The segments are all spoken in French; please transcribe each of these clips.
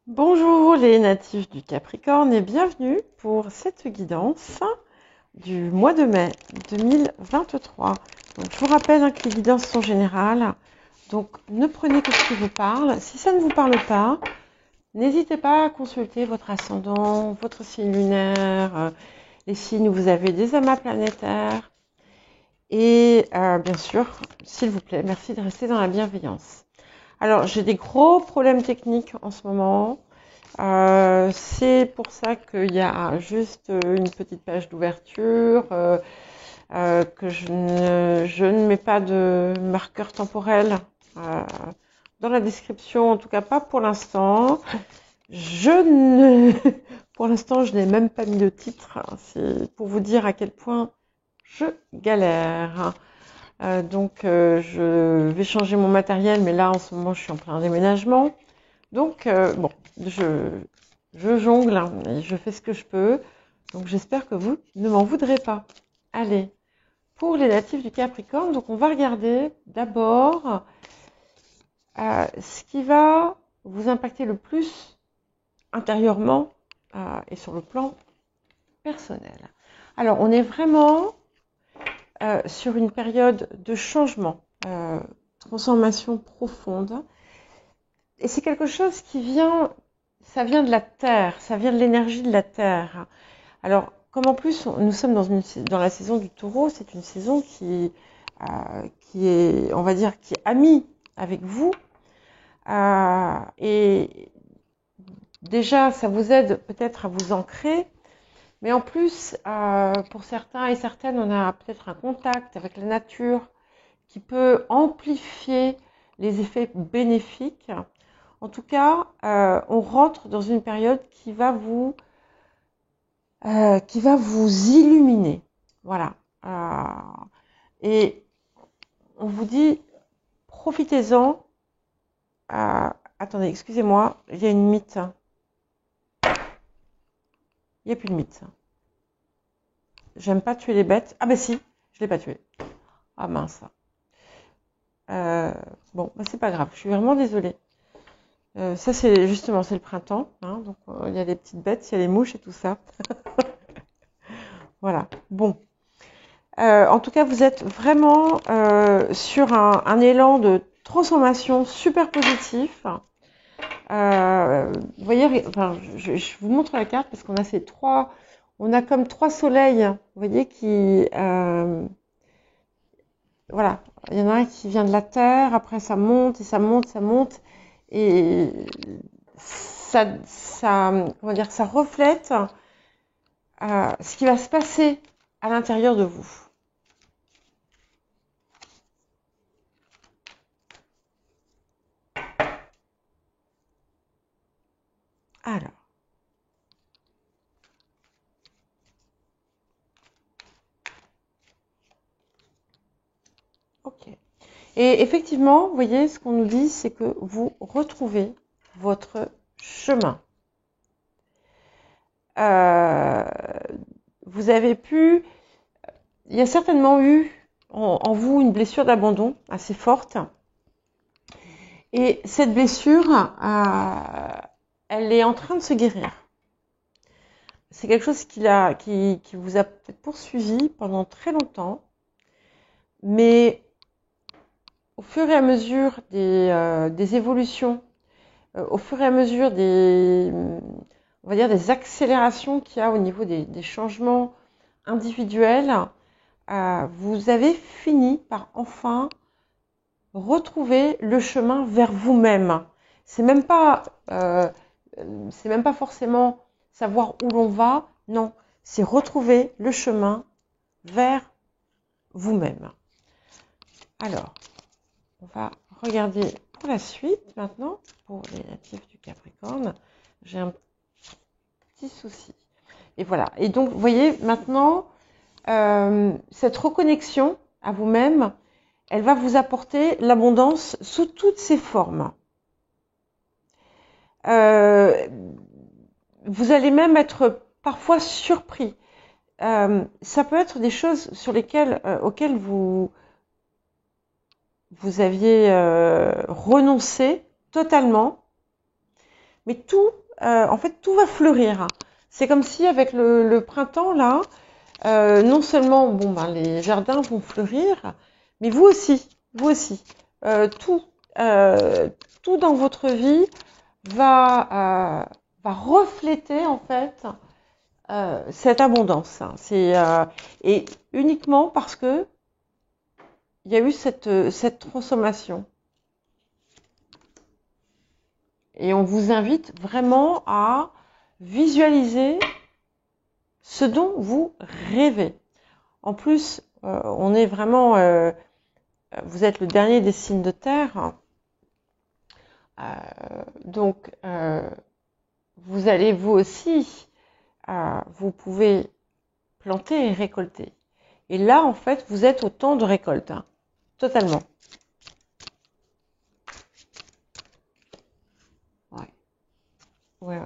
Bonjour les natifs du Capricorne et bienvenue pour cette guidance du mois de mai 2023. Donc, je vous rappelle que les guidances sont générales, donc ne prenez que ce qui vous parle. Si ça ne vous parle pas, n'hésitez pas à consulter votre ascendant, votre signe lunaire, les signes où vous avez des amas planétaires. Et bien sûr, s'il vous plaît, merci de rester dans la bienveillance. Alors, j'ai des gros problèmes techniques en ce moment. C'est pour ça qu'il y a juste une petite page d'ouverture, que je ne mets pas de marqueur temporel dans la description, en tout cas pas pour l'instant. Pour l'instant, je n'ai même pas mis de titre. C'est pour vous dire à quel point je galère. Donc, je vais changer mon matériel, mais là, en ce moment, je suis en plein déménagement. Donc, bon, je jongle hein, et je fais ce que je peux. Donc, j'espère que vous ne m'en voudrez pas. Allez, pour les natifs du Capricorne, donc on va regarder d'abord ce qui va vous impacter le plus intérieurement et sur le plan personnel. Alors, on est vraiment sur une période de changement, transformation profonde. Et c'est quelque chose qui vient, ça vient de la terre, ça vient de l'énergie de la terre. Alors, comme en plus nous sommes dans la saison du taureau, c'est une saison qui est, on va dire, qui est amie avec vous. Et déjà, ça vous aide peut-être à vous ancrer. Mais en plus, pour certains et certaines, on a peut-être un contact avec la nature qui peut amplifier les effets bénéfiques. En tout cas, on rentre dans une période qui va vous illuminer. Voilà. Et on vous dit, profitez-en. Attendez, excusez-moi, il y a une mythe. Il n'y a plus de mythe. J'aime pas tuer les bêtes. Ah bah si, je l'ai pas tué. Ah mince. Bon, bah c'est pas grave, je suis vraiment désolée. Ça c'est justement, c'est le printemps, hein, donc il y a les petites bêtes, il y a les mouches et tout ça. Voilà. Bon. En tout cas, vous êtes vraiment sur un élan de transformation super positif. Vous voyez, enfin, je vous montre la carte parce qu'on a on a comme trois soleils, vous voyez, voilà, il y en a un qui vient de la terre, après ça monte et ça monte, ça monte, et comment dire, ça reflète ce qui va se passer à l'intérieur de vous. Alors, ok. Et effectivement, vous voyez, ce qu'on nous dit, c'est que vous retrouvez votre chemin. Vous avez il y a certainement eu en vous une blessure d'abandon assez forte. Et cette blessure, elle est en train de se guérir. C'est quelque chose qui vous a peut-être poursuivi pendant très longtemps, mais au fur et à mesure des évolutions, au fur et à mesure on va dire des accélérations qu'il y a au niveau des changements individuels, vous avez fini par enfin retrouver le chemin vers vous-même. C'est même pas forcément savoir où l'on va, non, c'est retrouver le chemin vers vous-même. Alors, on va regarder pour la suite maintenant, pour les natifs du Capricorne. J'ai un petit souci. Et voilà. Et donc, vous voyez, maintenant, cette reconnexion à vous-même, elle va vous apporter l'abondance sous toutes ses formes. Vous allez même être parfois surpris. Ça peut être des choses sur auxquelles vous aviez renoncé totalement, mais tout, en fait, tout va fleurir. C'est comme si avec le printemps, là, non seulement, bon, ben, les jardins vont fleurir, mais vous aussi, vous aussi. Tout, tout dans votre vie va refléter, en fait, cette abondance. Hein. Et uniquement parce que il y a eu cette transformation. Et on vous invite vraiment à visualiser ce dont vous rêvez. En plus, on est vraiment, vous êtes le dernier des signes de terre, donc vous allez vous aussi, vous pouvez planter et récolter. Et là, en fait, vous êtes au temps de récolte, hein, totalement. Ouais.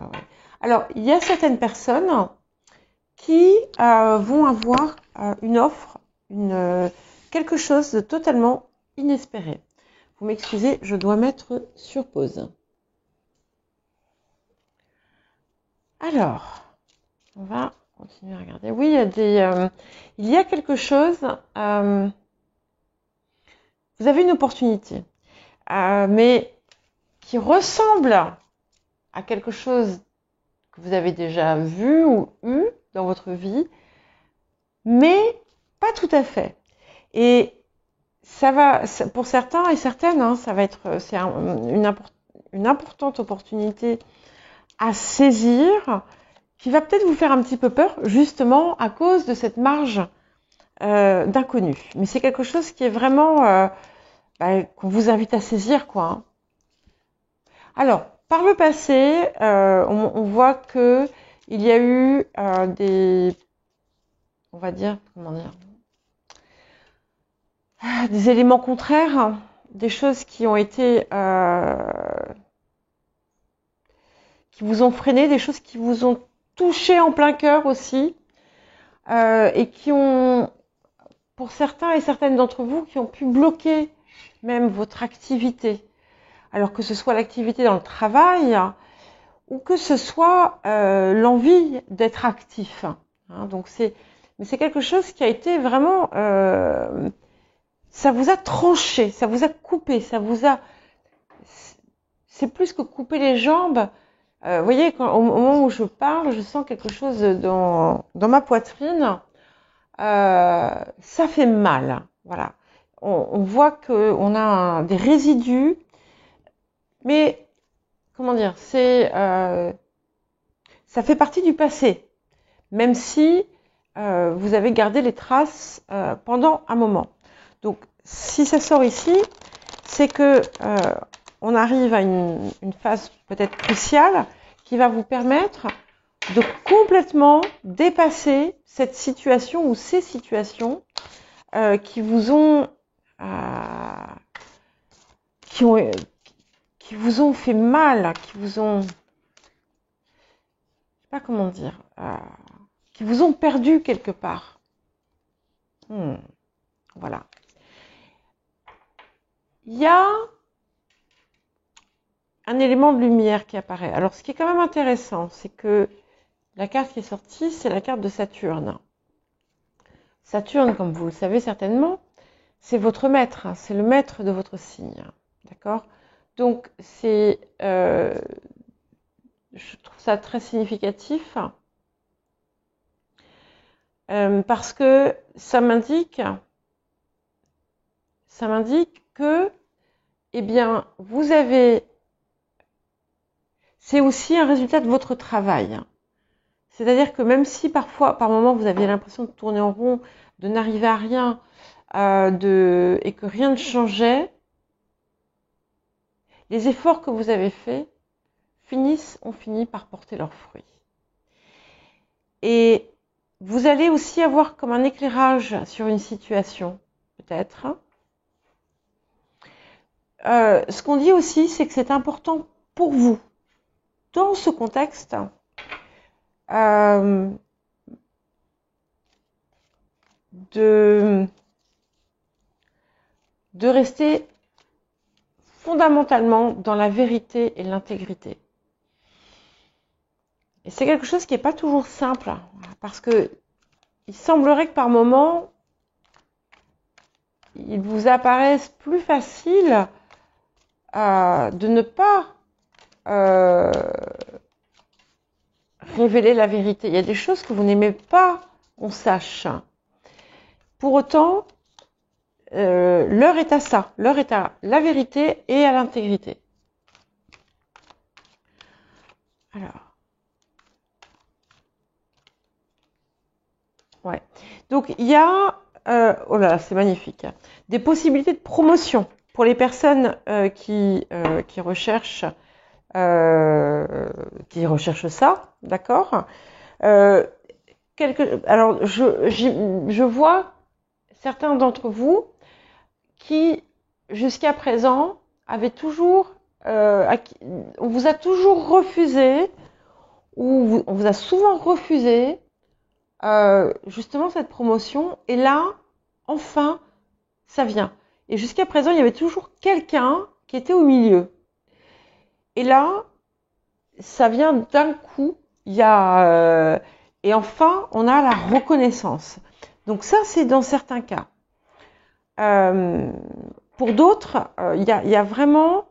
Alors, il y a certaines personnes qui vont avoir une offre, quelque chose de totalement inespéré. Vous m'excusez, je dois mettre sur pause. Alors, on va continuer à regarder. Oui, il y a quelque chose. Vous avez une opportunité, mais qui ressemble à quelque chose que vous avez déjà vu ou eu dans votre vie, mais pas tout à fait. Et ça va, pour certains et certaines, hein, ça va être, une importante opportunité à saisir, qui va peut-être vous faire un petit peu peur, justement à cause de cette marge d'inconnu. Mais c'est quelque chose qui est vraiment qu'on vous invite à saisir, quoi. Hein. Alors, par le passé, on voit que il y a eu on va dire, comment dire, des éléments contraires, hein, des choses qui ont été, qui vous ont freiné, des choses qui vous ont touché en plein cœur aussi, et qui ont, pour certains et certaines d'entre vous, qui ont pu bloquer même votre activité. Alors que ce soit l'activité dans le travail, ou que ce soit l'envie d'être actif. Hein, donc mais c'est quelque chose qui a été vraiment, ça vous a tranché, ça vous a coupé, c'est plus que couper les jambes. Vous voyez, au moment où je parle, je sens quelque chose dans ma poitrine. Ça fait mal. Voilà. On voit qu'on a des résidus, mais comment dire, ça fait partie du passé, même si vous avez gardé les traces pendant un moment. Donc, si ça sort ici, c'est que on arrive à une phase peut-être cruciale qui va vous permettre de complètement dépasser cette situation ou ces situations qui vous ont qui vous ont fait mal, qui vous ont, je sais pas comment dire, qui vous ont perdu quelque part. Voilà. Il y a un élément de lumière qui apparaît. Alors, ce qui est quand même intéressant, c'est que la carte qui est sortie, c'est la carte de Saturne. Saturne, comme vous le savez certainement, c'est votre maître, hein, c'est le maître de votre signe. D'accord ? Donc, je trouve ça très significatif parce que ça m'indique que, eh bien, c'est aussi un résultat de votre travail. C'est-à-dire que même si parfois, par moments, vous aviez l'impression de tourner en rond, de n'arriver à rien, et que rien ne changeait, les efforts que vous avez faits ont fini par porter leurs fruits. Et vous allez aussi avoir comme un éclairage sur une situation, peut-être. Ce qu'on dit aussi, c'est que c'est important pour vous, dans ce contexte, de rester fondamentalement dans la vérité et l'intégrité. Et c'est quelque chose qui n'est pas toujours simple, parce que il semblerait que par moment, il vous apparaisse plus facile de ne pas révéler la vérité. Il y a des choses que vous n'aimez pas qu'on sache. Pour autant, l'heure est à ça. L'heure est à la vérité et à l'intégrité. Alors. Ouais. Donc, il y a, oh là, c'est magnifique, des possibilités de promotion pour les personnes qui recherchent ça, d'accord. Alors, je vois certains d'entre vous qui, jusqu'à présent, avaient toujours, on vous a toujours refusé, ou on vous a souvent refusé justement cette promotion, et là, enfin, ça vient. Et jusqu'à présent, il y avait toujours quelqu'un qui était au milieu. Et là, ça vient d'un coup. Il y a et enfin, on a la reconnaissance. Donc ça, c'est dans certains cas. Pour d'autres, il y a vraiment,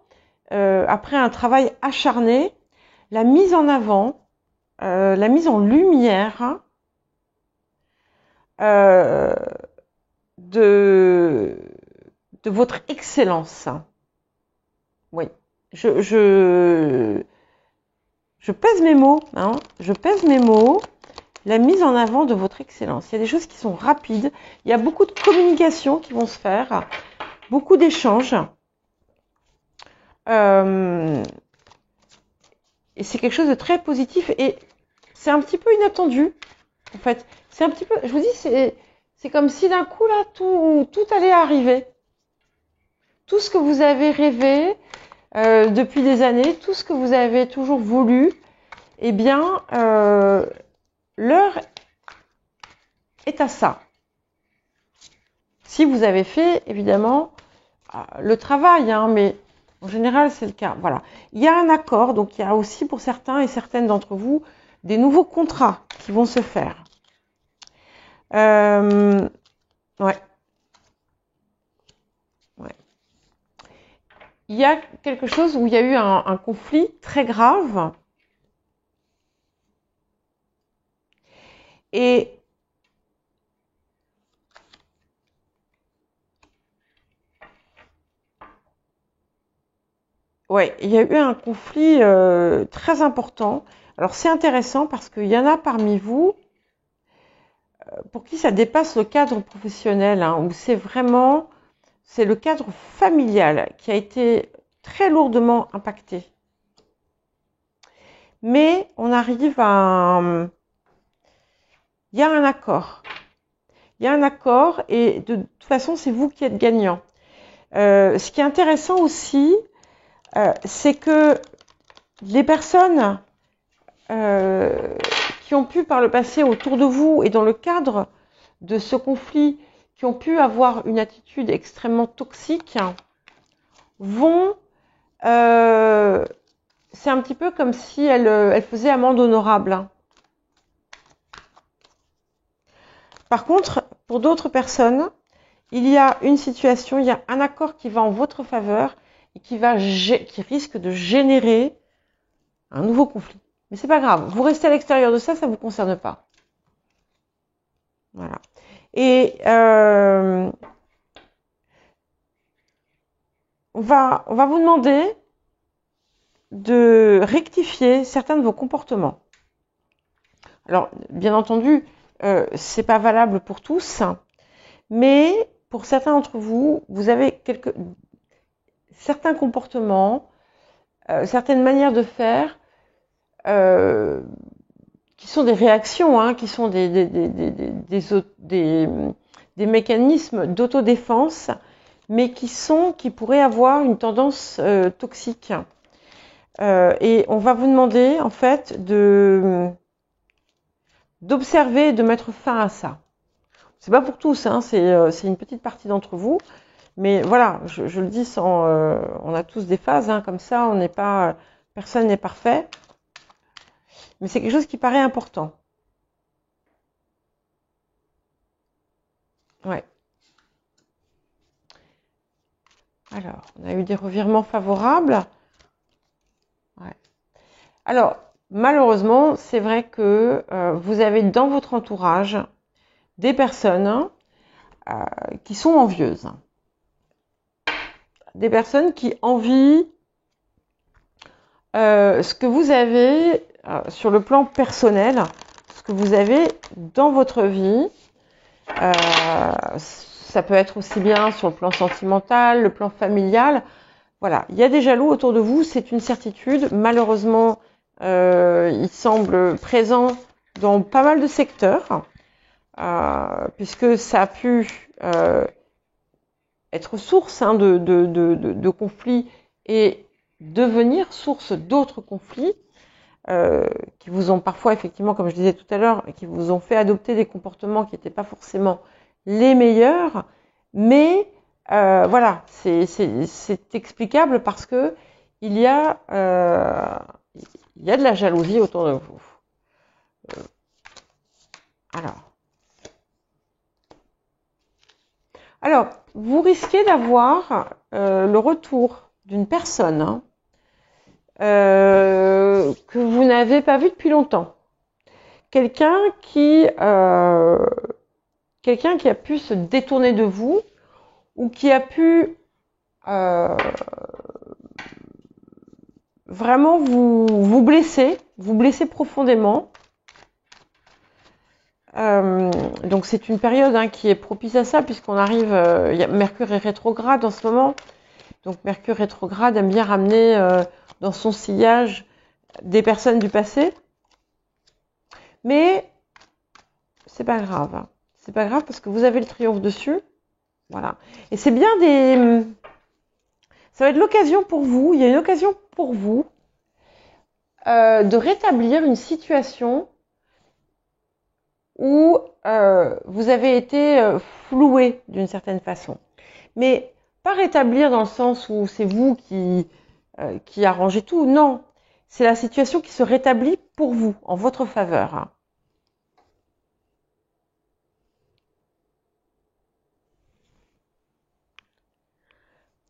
après un travail acharné, la mise en avant, la mise en lumière de votre excellence. Oui, je pèse mes mots, hein, je pèse mes mots. La mise en avant de votre excellence. Il y a des choses qui sont rapides. Il y a beaucoup de communication qui vont se faire, beaucoup d'échanges. Et c'est quelque chose de très positif. Et c'est un petit peu inattendu, en fait. C'est un petit peu, je vous dis, c'est comme si d'un coup, là, tout allait arriver. Tout ce que vous avez rêvé depuis des années, tout ce que vous avez toujours voulu, eh bien, l'heure est à ça. Si vous avez fait, évidemment, le travail, hein, mais en général, c'est le cas. Voilà. Il y a un accord, donc il y a aussi pour certains et certaines d'entre vous des nouveaux contrats qui vont se faire. Ouais. Il y a quelque chose où il y a eu un conflit très grave. Et ouais, il y a eu un conflit très important. Alors c'est intéressant parce qu'il y en a parmi vous pour qui ça dépasse le cadre professionnel, hein, où c'est le cadre familial qui a été très lourdement impacté. Mais on arrive il y a un accord. Il y a un accord et de toute façon, c'est vous qui êtes gagnant. Ce qui est intéressant aussi, c'est que les personnes qui ont pu par le passé autour de vous et dans le cadre de ce conflit, qui ont pu avoir une attitude extrêmement toxique, vont... c'est un petit peu comme si elles faisaient amende honorable. Hein. Par contre, pour d'autres personnes, il y a une situation, il y a un accord qui va en votre faveur et qui risque de générer un nouveau conflit. Mais c'est pas grave, vous restez à l'extérieur de ça, ça vous concerne pas. Voilà. Et on va vous demander de rectifier certains de vos comportements. Alors, bien entendu, c'est pas valable pour tous, mais pour certains d'entre vous, vous avez certains comportements, certaines manières de faire qui sont des réactions, hein, qui sont des mécanismes d'autodéfense, mais qui pourraient avoir une tendance toxique. Et on va vous demander, en fait, d'observer et de mettre fin à ça. C'est pas pour tous, hein, c'est une petite partie d'entre vous, mais voilà, je le dis sans, on a tous des phases, hein, comme ça, personne n'est parfait. mais c'est quelque chose qui paraît important. Ouais. Alors, on a eu des revirements favorables. Ouais. Alors, malheureusement, c'est vrai que vous avez dans votre entourage des personnes qui sont envieuses. Des personnes qui envient ce que vous avez sur le plan personnel, ce que vous avez dans votre vie. Ça peut être aussi bien sur le plan sentimental, le plan familial. Voilà, il y a des jaloux autour de vous, c'est une certitude. Malheureusement, il semble présent dans pas mal de secteurs, puisque ça a pu être source de conflits et devenir source d'autres conflits qui vous ont parfois, effectivement, comme je disais tout à l'heure, qui vous ont fait adopter des comportements qui n'étaient pas forcément les meilleurs, mais voilà, c'est explicable parce que il y a de la jalousie autour de vous. Alors, vous risquez d'avoir le retour d'une personne que vous n'avez pas vu depuis longtemps. Quelqu'un qui a pu se détourner de vous ou qui a pu vraiment vous blesser profondément. Donc c'est une période qui est propice à ça puisqu'on arrive, Mercure est rétrograde en ce moment. Donc Mercure rétrograde aime bien ramener dans son sillage des personnes du passé. Mais c'est pas grave. C'est pas grave parce que vous avez le triomphe dessus. Voilà. Et c'est bien ça va être l'occasion pour vous, il y a une occasion pour vous de rétablir une situation où vous avez été floué d'une certaine façon. Mais pas rétablir dans le sens où c'est vous qui arrangez tout, non. C'est la situation qui se rétablit pour vous, en votre faveur.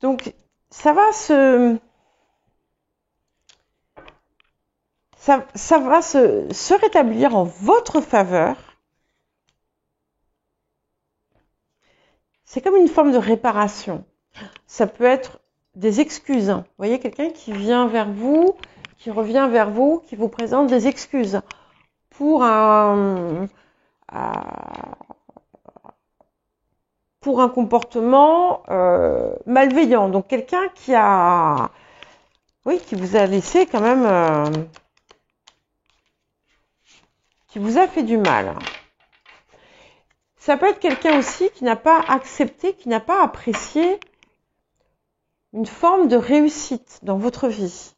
Donc, ça va se rétablir en votre faveur. C'est comme une forme de réparation. Ça peut être des excuses. Vous voyez, quelqu'un qui vient vers vous, qui revient vers vous, qui vous présente des excuses pour un comportement malveillant. Donc quelqu'un qui vous a laissé quand même, qui vous a fait du mal. Ça peut être quelqu'un aussi qui n'a pas accepté, qui n'a pas apprécié une forme de réussite dans votre vie.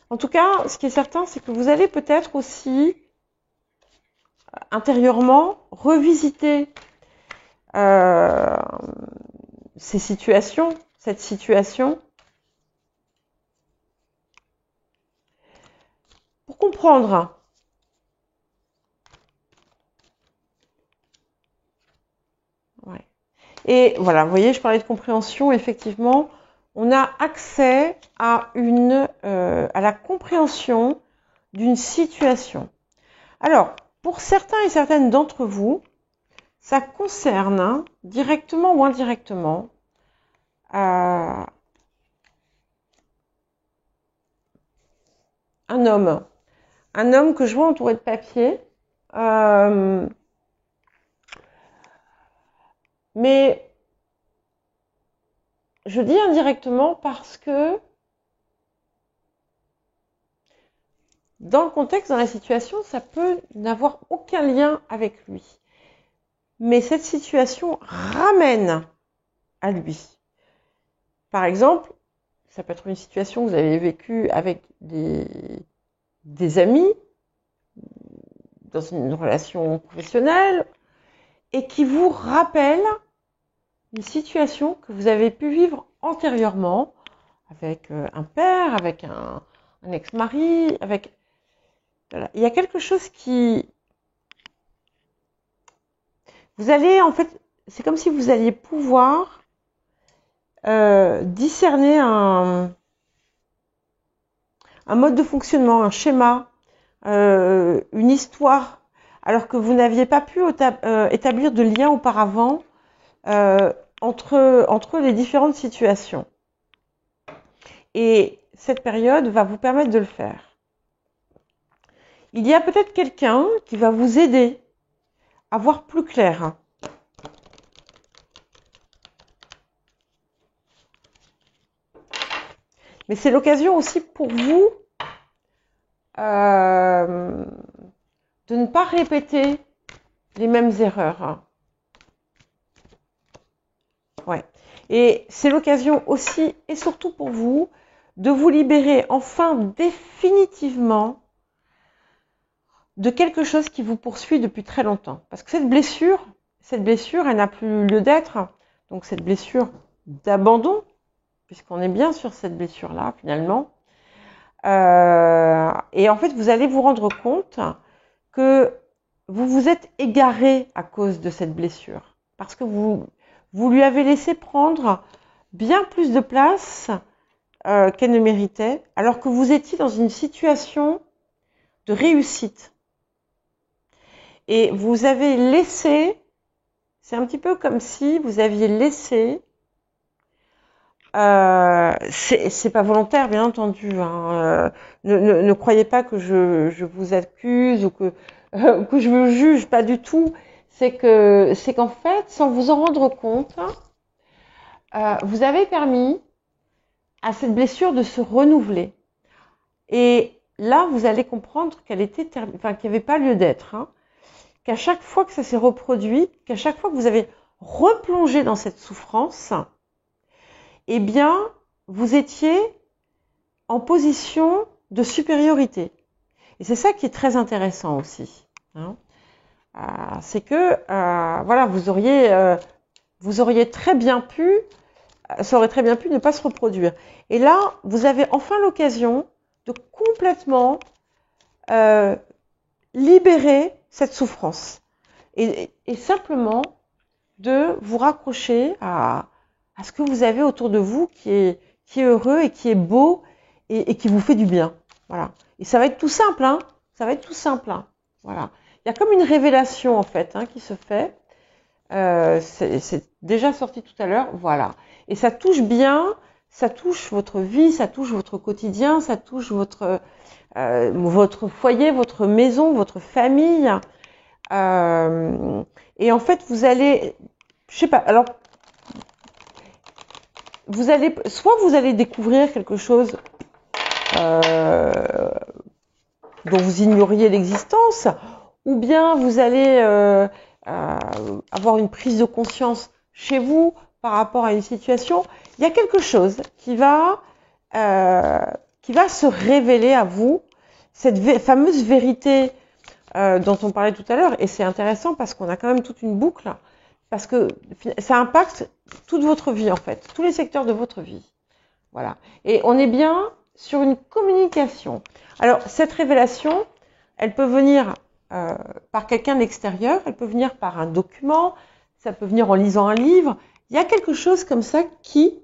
En tout cas, ce qui est certain, c'est que vous allez peut-être aussi intérieurement revisiter cette situation, pour comprendre Et voilà, vous voyez, je parlais de compréhension, effectivement, on a accès à la compréhension d'une situation. Alors, pour certains et certaines d'entre vous, ça concerne, directement ou indirectement, un homme. Un homme que je vois entouré de papier. Mais je dis indirectement parce que dans le contexte, dans la situation, ça peut n'avoir aucun lien avec lui. Mais cette situation ramène à lui. Par exemple, ça peut être une situation que vous avez vécue avec des amis, dans une relation professionnelle, et qui vous rappelle une situation que vous avez pu vivre antérieurement avec un père, avec un un ex-mari, avec... Voilà. Il y a quelque chose qui... Vous allez, en fait, c'est comme si vous alliez pouvoir discerner un mode de fonctionnement, un schéma, une histoire, alors que vous n'aviez pas pu établir de lien auparavant entre les différentes situations. Et cette période va vous permettre de le faire. Il y a peut-être quelqu'un qui va vous aider à voir plus clair. Mais c'est l'occasion aussi pour vous de ne pas répéter les mêmes erreurs. Ouais. Et c'est l'occasion aussi et surtout pour vous de vous libérer enfin définitivement de quelque chose qui vous poursuit depuis très longtemps. Parce que cette blessure, elle n'a plus lieu d'être. Donc cette blessure d'abandon, puisqu'on est bien sur cette blessure-là finalement. Et en fait, vous allez vous rendre compte que vous vous êtes égaré à cause de cette blessure. Parce que vous lui avez laissé prendre bien plus de place qu'elle ne méritait, alors que vous étiez dans une situation de réussite. Et vous avez laissé, c'est un petit peu comme si vous aviez laissé, c'est pas volontaire bien entendu, hein, ne croyez pas que je vous accuse ou que je vous juge, pas du tout. C'est qu'en fait, sans vous en rendre compte, vous avez permis à cette blessure de se renouveler. Et là, vous allez comprendre qu'elle était, qu'il n'y avait pas lieu d'être, hein. Qu'à chaque fois que ça s'est reproduit, qu'à chaque fois que vous avez replongé dans cette souffrance, eh bien, vous étiez en position de supériorité. Et c'est ça qui est très intéressant aussi, hein. C'est que, voilà, vous auriez très bien pu, ça aurait très bien pu ne pas se reproduire. Et là, vous avez enfin l'occasion de complètement libérer cette souffrance et simplement de vous raccrocher à ce que vous avez autour de vous qui est heureux et qui est beau et qui vous fait du bien. Voilà. Et ça va être tout simple, hein. Ça va être tout simple, hein. Voilà. Il y a comme une révélation en fait, hein, qui se fait. C'est déjà sorti tout à l'heure, voilà. Et ça touche bien, ça touche votre vie, ça touche votre quotidien, ça touche votre foyer, votre maison, votre famille. Et en fait, vous allez, je sais pas, alors, soit vous allez découvrir quelque chose dont vous ignoriez l'existence, ou bien vous allez avoir une prise de conscience chez vous par rapport à une situation. Il y a quelque chose qui va se révéler à vous, cette fameuse vérité dont on parlait tout à l'heure. Et c'est intéressant parce qu'on a quand même toute une boucle, parce que ça impacte toute votre vie en fait, tous les secteurs de votre vie. Voilà. Et on est bien sur une communication. Alors, cette révélation, elle peut venir par quelqu'un d'extérieur, elle peut venir par un document, ça peut venir en lisant un livre. Il y a quelque chose comme ça qui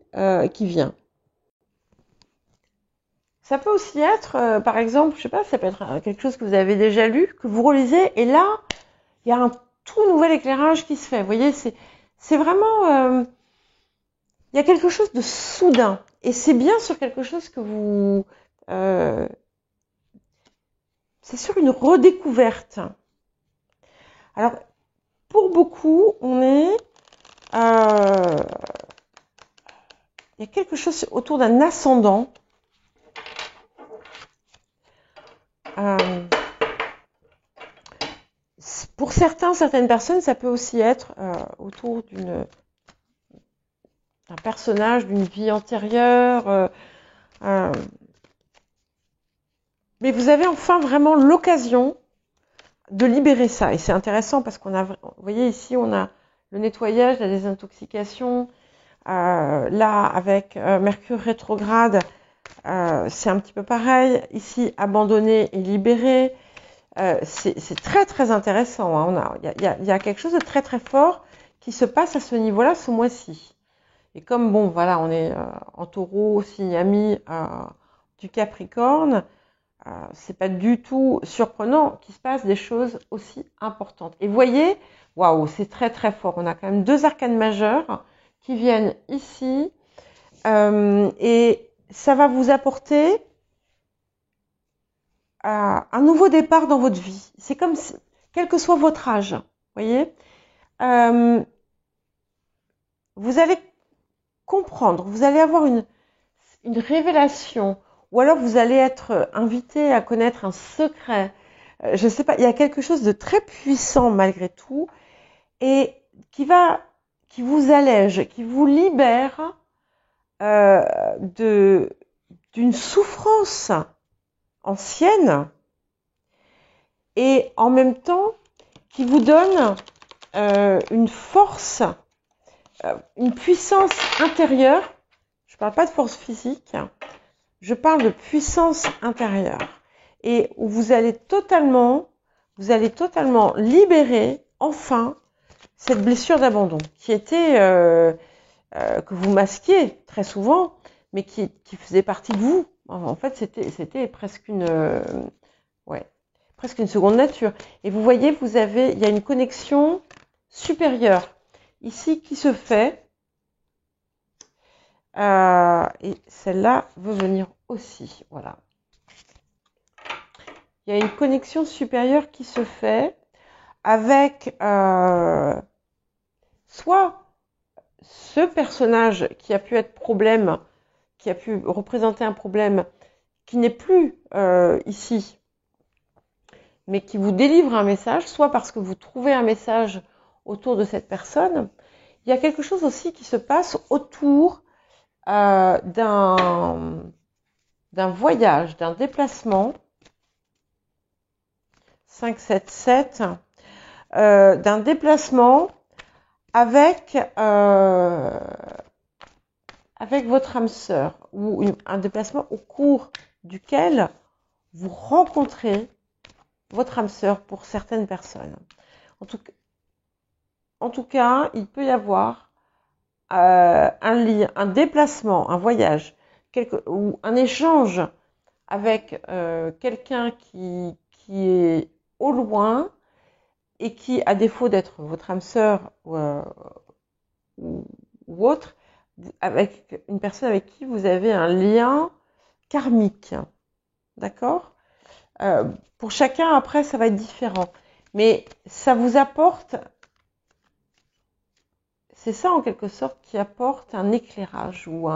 vient. Ça peut aussi être, par exemple, je sais pas, ça peut être quelque chose que vous avez déjà lu, que vous relisez, et là, il y a un tout nouvel éclairage qui se fait. Vous voyez, c'est vraiment, il y a quelque chose de soudain, et c'est bien sur quelque chose que vous, c'est sur une redécouverte. Alors, pour beaucoup, il y a quelque chose autour d'un ascendant. Pour certaines personnes, ça peut aussi être autour d'un personnage, d'une vie antérieure. Mais vous avez enfin vraiment l'occasion de libérer ça. Et c'est intéressant parce qu'on a, vous voyez ici, on a le nettoyage, la désintoxication. Là, avec Mercure rétrograde, c'est un petit peu pareil. Ici, abandonné et libéré. C'est très très intéressant. Hein. Il y a quelque chose de très très fort qui se passe à ce niveau-là ce mois-ci. Et comme bon, voilà, on est en Taureau, signe ami du Capricorne, c'est pas du tout surprenant qu'il se passe des choses aussi importantes. Et vous voyez, waouh, c'est très très fort. On a quand même 2 arcanes majeures qui viennent ici et ça va vous apporter un nouveau départ dans votre vie. C'est comme si, quel que soit votre âge, vous voyez, vous allez comprendre, vous allez avoir une révélation, ou alors vous allez être invité à connaître un secret. Je ne sais pas, il y a quelque chose de très puissant malgré tout, et qui vous allège, qui vous libère d'une souffrance ancienne, et en même temps qui vous donne une force, une puissance intérieure. Je ne parle pas de force physique, je parle de puissance intérieure. Et où vous allez totalement libérer enfin cette blessure d'abandon qui était que vous masquiez très souvent, mais qui faisait partie de vous. En fait, c'était presque presque une seconde nature. Et vous voyez, il y a une connexion supérieure ici qui se fait. Et celle-là veut venir aussi. Voilà. Il y a une connexion supérieure qui se fait avec soit ce personnage qui a pu être problème, qui a pu représenter un problème qui n'est plus ici, mais qui vous délivre un message, soit parce que vous trouvez un message autour de cette personne. Il y a quelque chose aussi qui se passe autour d'un voyage, d'un déplacement, 5, 7, 7, d'un déplacement avec votre âme sœur, ou un déplacement au cours duquel vous rencontrez votre âme sœur pour certaines personnes. En tout cas, il peut y avoir un déplacement, un voyage, ou un échange avec quelqu'un qui est au loin et qui, à défaut d'être votre âme sœur ou autre, avec une personne avec qui vous avez un lien karmique. D'accord ? Pour chacun, après, ça va être différent. Mais ça vous apporte... C'est ça, en quelque sorte, qui apporte un éclairage ou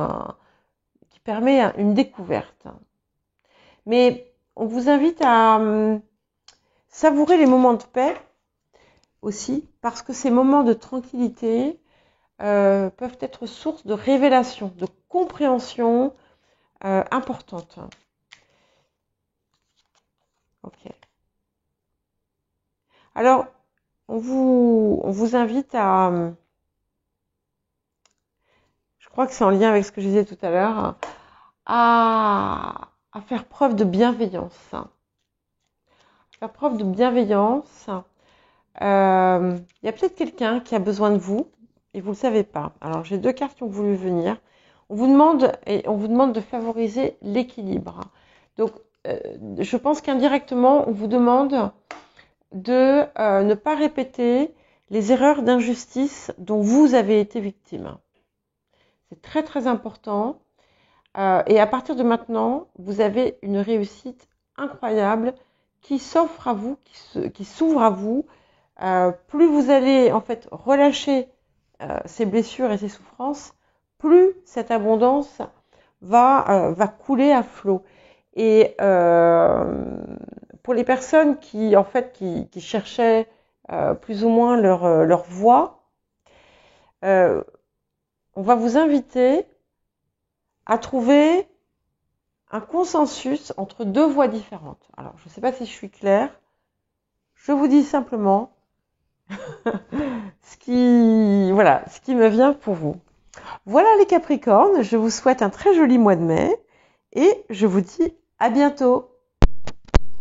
qui permet une découverte. Mais on vous invite à savourer les moments de paix aussi, parce que ces moments de tranquillité peuvent être source de révélation, de compréhension importante. Ok. Alors, on vous invite à... je crois que c'est en lien avec ce que je disais tout à l'heure, à faire preuve de bienveillance. Faire preuve de bienveillance. Il y a peut-être quelqu'un qui a besoin de vous et vous ne le savez pas. Alors, j'ai 2 cartes qui ont voulu venir. On vous demande de favoriser l'équilibre. Donc, je pense qu'indirectement, on vous demande de ne pas répéter les erreurs d'injustice dont vous avez été victime. C'est très très important. Et à partir de maintenant, vous avez une réussite incroyable qui s'offre à vous, qui s'ouvre à vous. Plus vous allez en fait relâcher ces blessures et ces souffrances, plus cette abondance va couler à flot. Et pour les personnes qui cherchaient plus ou moins leur voie, on va vous inviter à trouver un consensus entre 2 voies différentes. Alors, je ne sais pas si je suis claire. Je vous dis simplement ce qui me vient pour vous. Voilà les Capricornes, je vous souhaite un très joli mois de mai et je vous dis à bientôt.